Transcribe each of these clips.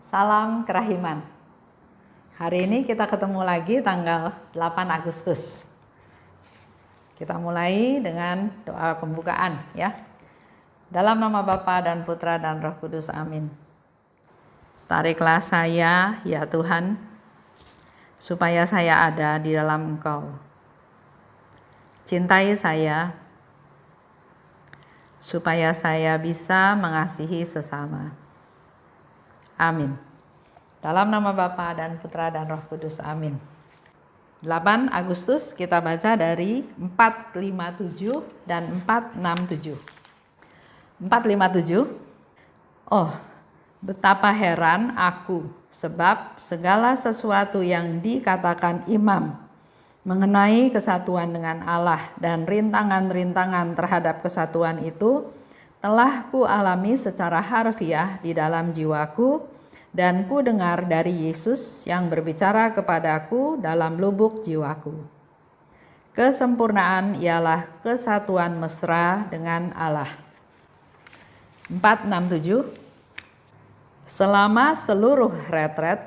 Salam kerahiman. Hari ini kita ketemu lagi tanggal 8 Agustus. Kita mulai dengan doa pembukaan ya. Dalam nama Bapa dan Putra dan Roh Kudus, amin. Tariklah saya, ya Tuhan, supaya saya ada di dalam Engkau. Cintai saya, supaya saya bisa mengasihi sesama. Amin. Dalam nama Bapa dan Putra dan Roh Kudus, amin. 8 Agustus kita baca dari 457 dan 467. 457. Oh, betapa heran aku sebab segala sesuatu yang dikatakan imam mengenai kesatuan dengan Allah dan rintangan-rintangan terhadap kesatuan itu telah ku alami secara harfiah di dalam jiwaku, dan ku dengar dari Yesus yang berbicara kepadaku dalam lubuk jiwaku. Kesempurnaan ialah kesatuan mesra dengan Allah. 467. Selama seluruh retret,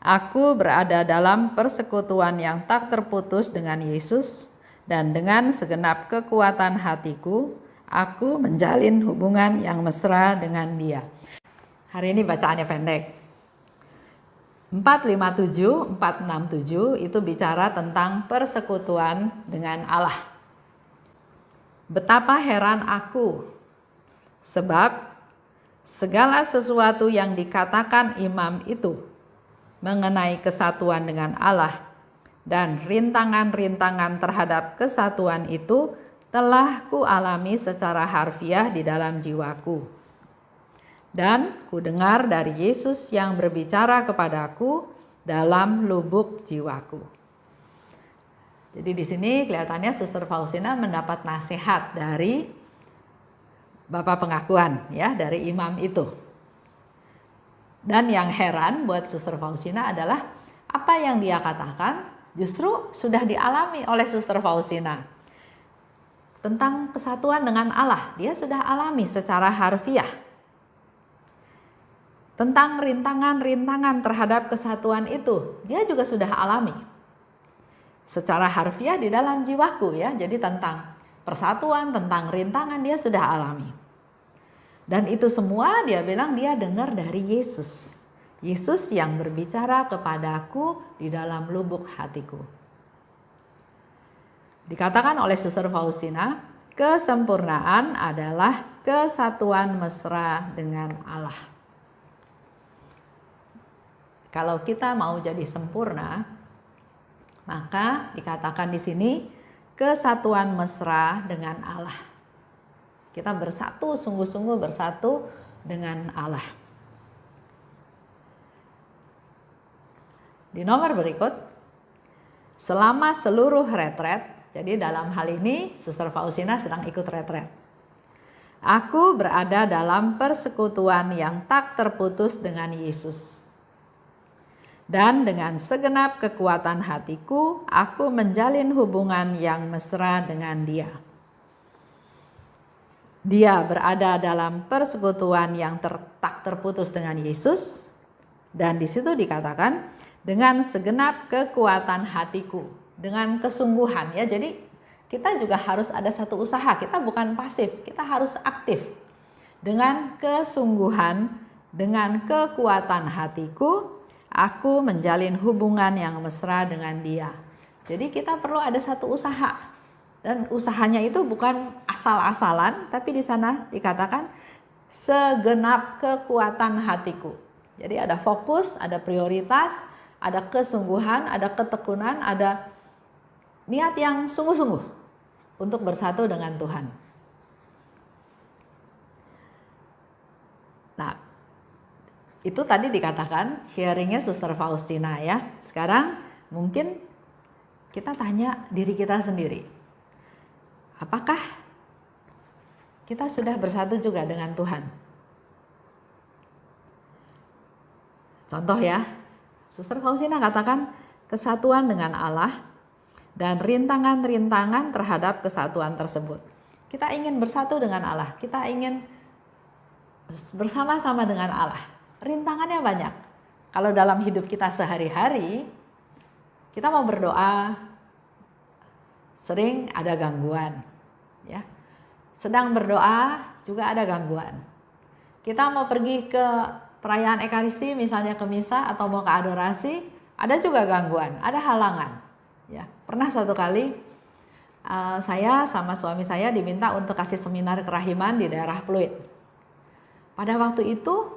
aku berada dalam persekutuan yang tak terputus dengan Yesus, dan dengan segenap kekuatan hatiku, aku menjalin hubungan yang mesra dengan Dia. Hari ini bacaannya pendek. 457, 467 itu bicara tentang persekutuan dengan Allah. Betapa heran aku, sebab segala sesuatu yang dikatakan imam itu mengenai kesatuan dengan Allah dan rintangan-rintangan terhadap kesatuan itu telah ku alami secara harfiah di dalam jiwaku. Dan ku dengar dari Yesus yang berbicara kepadaku dalam lubuk jiwaku. Jadi di sini kelihatannya Suster Faustina mendapat nasihat dari Bapak Pengakuan ya, dari imam itu. Dan yang heran buat Suster Faustina adalah apa yang dia katakan justru sudah dialami oleh Suster Faustina. Tentang kesatuan dengan Allah, dia sudah alami secara harfiah. Tentang rintangan-rintangan terhadap kesatuan itu, dia juga sudah alami secara harfiah di dalam jiwaku ya. Jadi tentang persatuan, tentang rintangan dia sudah alami. Dan itu semua dia bilang dia dengar dari Yesus. Yesus yang berbicara kepadaku di dalam lubuk hatiku. Dikatakan oleh Suster Faustina, kesempurnaan adalah kesatuan mesra dengan Allah. Kalau kita mau jadi sempurna, maka dikatakan di sini kesatuan mesra dengan Allah. Kita bersatu, sungguh-sungguh bersatu dengan Allah. Di nomor berikut, selama seluruh retret, jadi dalam hal ini Suster Faustina sedang ikut retret. Aku berada dalam persekutuan yang tak terputus dengan Yesus. Dan dengan segenap kekuatan hatiku, aku menjalin hubungan yang mesra dengan Dia. Dia berada dalam persekutuan yang tak terputus dengan Yesus. Dan di situ dikatakan dengan segenap kekuatan hatiku. Dengan kesungguhan ya, jadi kita juga harus ada satu usaha, kita bukan pasif, kita harus aktif. Dengan kesungguhan, dengan kekuatan hatiku, aku menjalin hubungan yang mesra dengan Dia. Jadi kita perlu ada satu usaha, dan usahanya itu bukan asal-asalan, tapi di sana dikatakan segenap kekuatan hatiku. Jadi ada fokus, ada prioritas, ada kesungguhan, ada ketekunan, ada niat yang sungguh-sungguh untuk bersatu dengan Tuhan. Nah, itu tadi dikatakan sharingnya Suster Faustina ya. Sekarang mungkin kita tanya diri kita sendiri. Apakah kita sudah bersatu juga dengan Tuhan? Contoh ya, Suster Faustina katakan kesatuan dengan Allah dan rintangan-rintangan terhadap kesatuan tersebut. Kita ingin bersatu dengan Allah, kita ingin bersama-sama dengan Allah. rintangannya banyak. Kalau dalam hidup kita sehari-hari, kita mau berdoa, sering ada gangguan, ya. Sedang berdoa juga ada gangguan. Kita mau pergi ke perayaan Ekaristi, misalnya ke misa atau mau ke adorasi, ada juga gangguan, ada halangan. Ya, pernah satu kali saya sama suami saya diminta untuk kasih seminar kerahiman di daerah Pluit. Pada waktu itu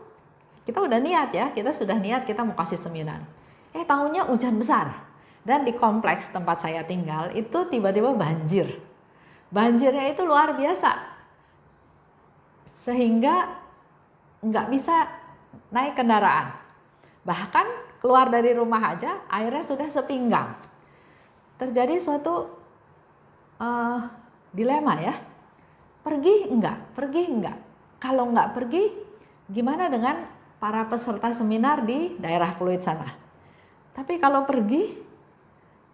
kita udah niat ya, kita sudah niat kita mau kasih seminar. Tahunya hujan besar. Dan di kompleks tempat saya tinggal itu tiba-tiba banjir. Banjirnya itu luar biasa. Sehingga nggak bisa naik kendaraan. Bahkan keluar dari rumah aja airnya sudah sepinggang. Terjadi suatu dilema ya. Pergi enggak? Pergi enggak? Kalau enggak pergi, gimana dengan para peserta seminar di daerah Pluit sana? Tapi kalau pergi,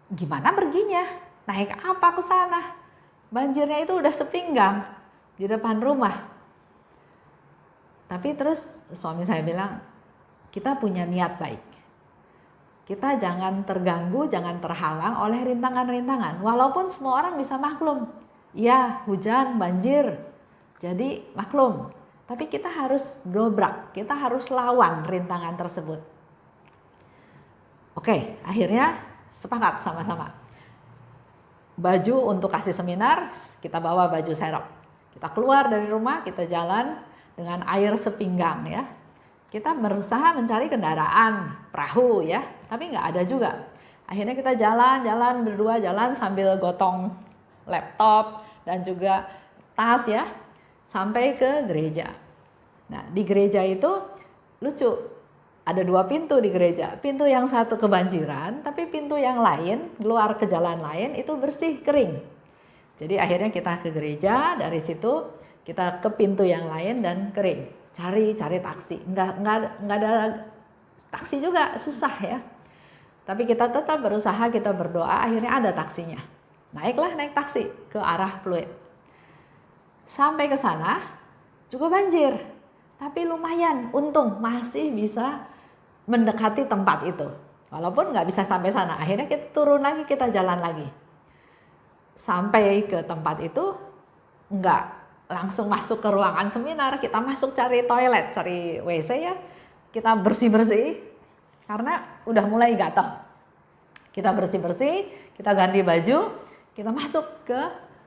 gimana perginya? Naik apa ke sana? Banjirnya itu udah sepinggang di depan rumah. Tapi terus suami saya bilang, kita punya niat baik. Kita jangan terganggu, jangan terhalang oleh rintangan-rintangan. Walaupun semua orang bisa maklum. Ya, hujan, banjir. Jadi maklum. Tapi kita harus dobrak, kita harus lawan rintangan tersebut. Oke, akhirnya sepakat sama-sama. Baju untuk kasih seminar, kita bawa baju serok. Kita keluar dari rumah, kita jalan dengan air sepinggang ya. Kita berusaha mencari kendaraan, perahu ya, tapi nggak ada juga. Akhirnya kita jalan berdua, jalan sambil gotong laptop dan juga tas ya, sampai ke gereja. Nah di gereja itu lucu, ada 2 pintu di gereja. Pintu yang satu kebanjiran, tapi pintu yang lain, keluar ke jalan lain itu bersih, kering. Jadi akhirnya kita ke gereja, dari situ kita ke pintu yang lain dan kering. Cari taksi, nggak ada taksi juga, susah ya. Tapi kita tetap berusaha, kita berdoa, akhirnya ada taksinya. Naik taksi ke arah Pluit. Sampai ke sana juga banjir, tapi lumayan, untung masih bisa mendekati tempat itu. Walaupun nggak bisa sampai sana, akhirnya kita turun lagi, kita jalan lagi. Sampai ke tempat itu nggak langsung masuk ke ruangan seminar, kita masuk cari toilet, cari WC ya, kita bersih-bersih karena udah mulai gatal. Kita bersih-bersih, kita ganti baju, kita masuk ke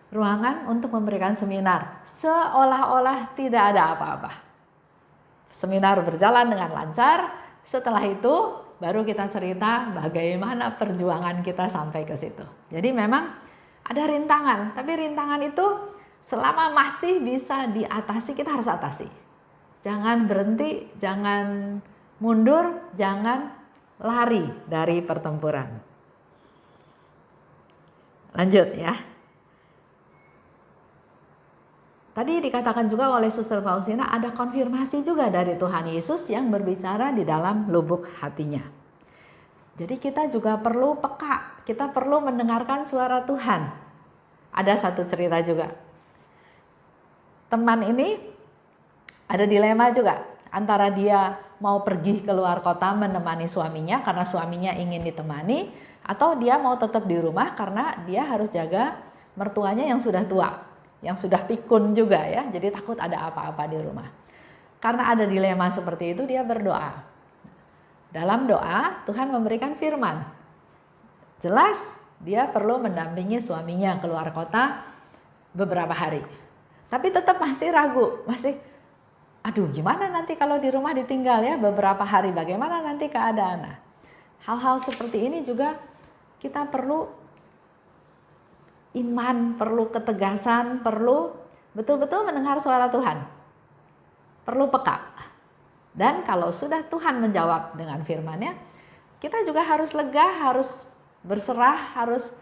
ruangan untuk memberikan seminar, seolah-olah tidak ada apa-apa. Seminar berjalan dengan lancar, setelah itu baru kita cerita bagaimana perjuangan kita sampai ke situ. Jadi memang ada rintangan, tapi rintangan itu selama masih bisa diatasi, kita harus atasi. Jangan berhenti, jangan mundur, jangan lari dari pertempuran. Lanjut ya. Tadi dikatakan juga oleh Suster Faustina, ada konfirmasi juga dari Tuhan Yesus yang berbicara di dalam lubuk hatinya. Jadi kita juga perlu peka, kita perlu mendengarkan suara Tuhan. Ada satu cerita juga. Teman ini ada dilema juga antara dia mau pergi ke luar kota menemani suaminya karena suaminya ingin ditemani, atau dia mau tetap di rumah karena dia harus jaga mertuanya yang sudah tua, yang sudah pikun juga ya, jadi takut ada apa-apa di rumah. Karena ada dilema seperti itu, dia berdoa. Dalam doa Tuhan memberikan firman. Jelas dia perlu mendampingi suaminya keluar kota beberapa hari. Tapi tetap masih ragu, aduh gimana nanti kalau di rumah ditinggal ya beberapa hari, bagaimana nanti keadaan. Nah, hal-hal seperti ini juga kita perlu iman, perlu ketegasan, perlu betul-betul mendengar suara Tuhan. Perlu peka. Dan kalau sudah Tuhan menjawab dengan firman-Nya, kita juga harus lega, harus berserah, harus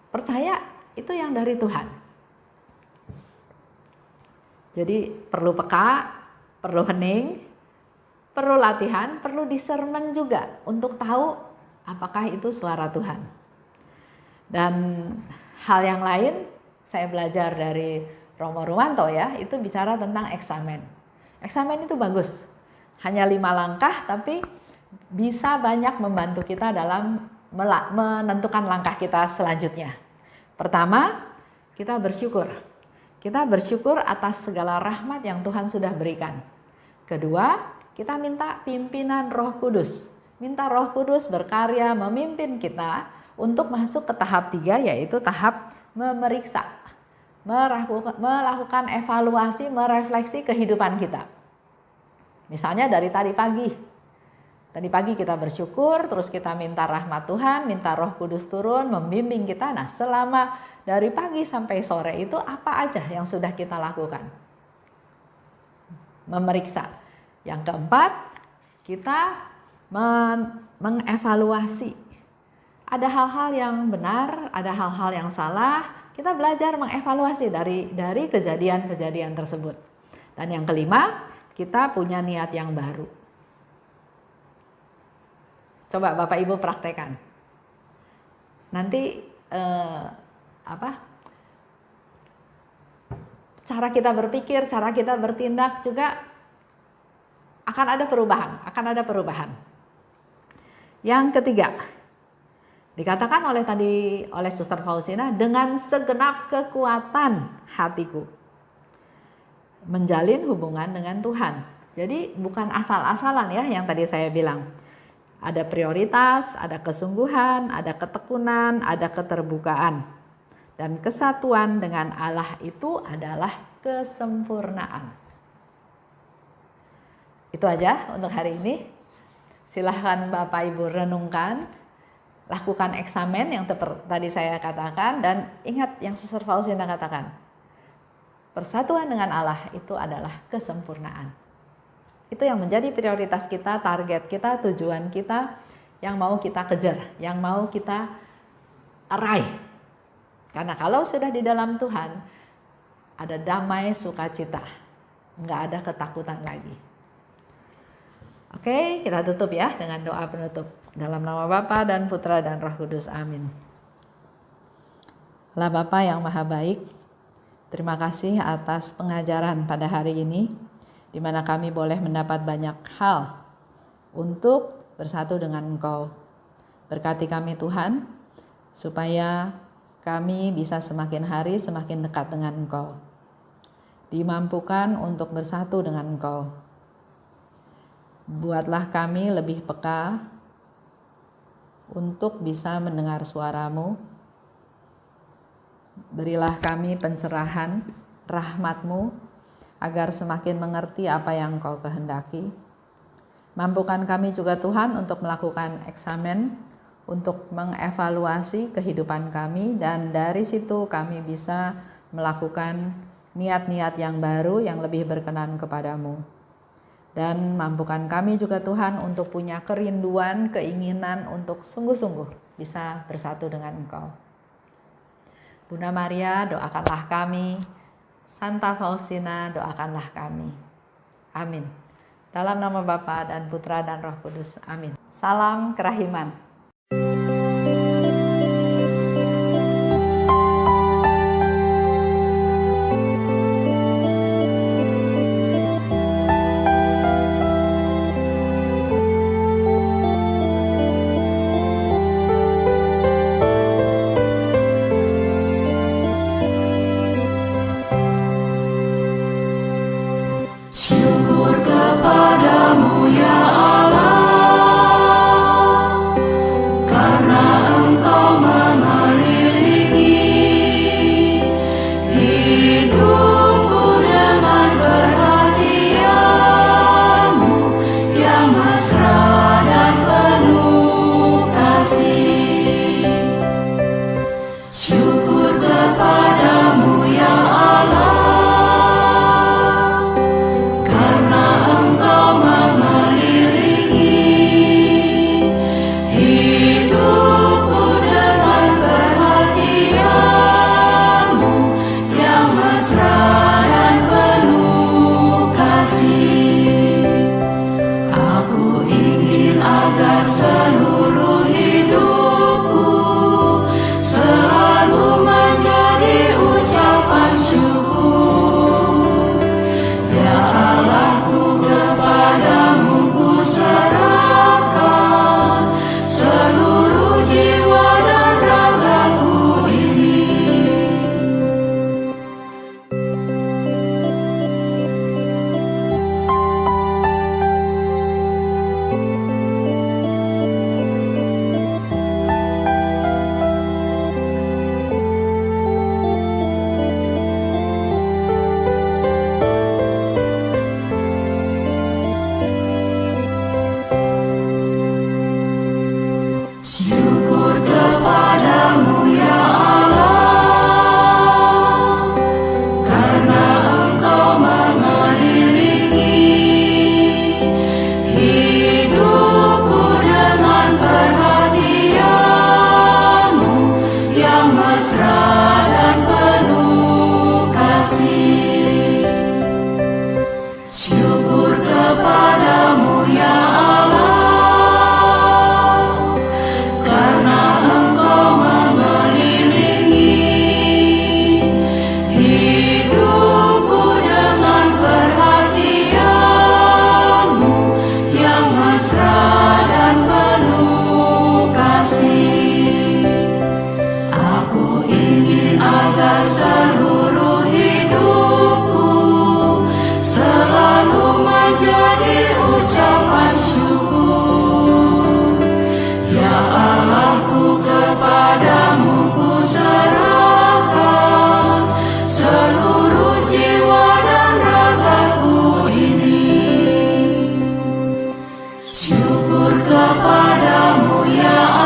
percaya itu yang dari Tuhan. Jadi perlu peka, perlu hening, perlu latihan, perlu discernment juga untuk tahu apakah itu suara Tuhan. Dan hal yang lain saya belajar dari Romo Ruwanto ya, itu bicara tentang eksamen. Eksamen itu bagus. hanya 5 langkah, tapi bisa banyak membantu kita dalam menentukan langkah kita selanjutnya. Pertama, kita bersyukur. Kita bersyukur atas segala rahmat yang Tuhan sudah berikan. Kedua, kita minta pimpinan Roh Kudus. Minta Roh Kudus berkarya memimpin kita untuk masuk ke tahap 3, yaitu tahap memeriksa. Melakukan evaluasi, merefleksi kehidupan kita. Misalnya dari tadi pagi. Tadi pagi kita bersyukur, terus kita minta rahmat Tuhan, minta Roh Kudus turun, membimbing kita. Nah, selama dari pagi sampai sore itu apa aja yang sudah kita lakukan? Memeriksa. Yang keempat, kita mengevaluasi. Ada hal-hal yang benar, ada hal-hal yang salah. Kita belajar mengevaluasi dari kejadian-kejadian tersebut. Dan yang kelima, kita punya niat yang baru. Coba Bapak Ibu praktekkan. Nanti cara kita berpikir, cara kita bertindak juga akan ada perubahan. Yang ketiga, dikatakan oleh Suster Faustina, dengan segenap kekuatan hatiku menjalin hubungan dengan Tuhan. Jadi bukan asal-asalan ya yang tadi saya bilang. Ada prioritas, ada kesungguhan, ada ketekunan, ada keterbukaan. Dan kesatuan dengan Allah itu adalah kesempurnaan. Itu aja untuk hari ini. Silahkan Bapak Ibu renungkan, lakukan eksamen yang tadi saya katakan, dan ingat yang Suster Faustina katakan. Persatuan dengan Allah itu adalah kesempurnaan. Itu yang menjadi prioritas kita, target kita, tujuan kita, yang mau kita kejar, yang mau kita raih. Karena kalau sudah di dalam Tuhan, ada damai, sukacita, nggak ada ketakutan lagi. Oke, kita tutup ya dengan doa penutup. Dalam nama Bapa dan Putra dan Roh Kudus, amin. Allah Bapa yang Maha Baik, terima kasih atas pengajaran pada hari ini, di mana kami boleh mendapat banyak hal untuk bersatu dengan Engkau. Berkati kami Tuhan, supaya kami bisa semakin hari semakin dekat dengan Engkau. Dimampukan untuk bersatu dengan Engkau. Buatlah kami lebih peka untuk bisa mendengar suara-Mu. Berilah kami pencerahan rahmat-Mu, agar semakin mengerti apa yang Engkau kehendaki. Mampukan kami juga Tuhan untuk melakukan eksamen, untuk mengevaluasi kehidupan kami, dan dari situ kami bisa melakukan niat-niat yang baru yang lebih berkenan kepadamu. Dan mampukan kami juga Tuhan untuk punya kerinduan, keinginan untuk sungguh-sungguh bisa bersatu dengan Engkau. Bunda Maria, doakanlah kami. Santa Faustina, doakanlah kami. Amin. Dalam nama Bapa dan Putra dan Roh Kudus. Amin. Salam kerahiman. Syukur kepadamu ya Allah, Syukur kepadamu ya Allah, karena Engkau mengelilingi hidupku dengan perhatian-Mu yang mesra dan penuh kasih. Syukur kepadamu ya Allah, karena Engkau mengelilingi hidupku dengan perhatian-Mu yang mesra dan penuh kasih. Aku ingin agar seluruh hidupku selalu menjadi ucapan syukur. Ya Allahku, kepadamu ku serahkan seluruh jiwa dan ragaku ini. Syukur kepadamu ya Allah,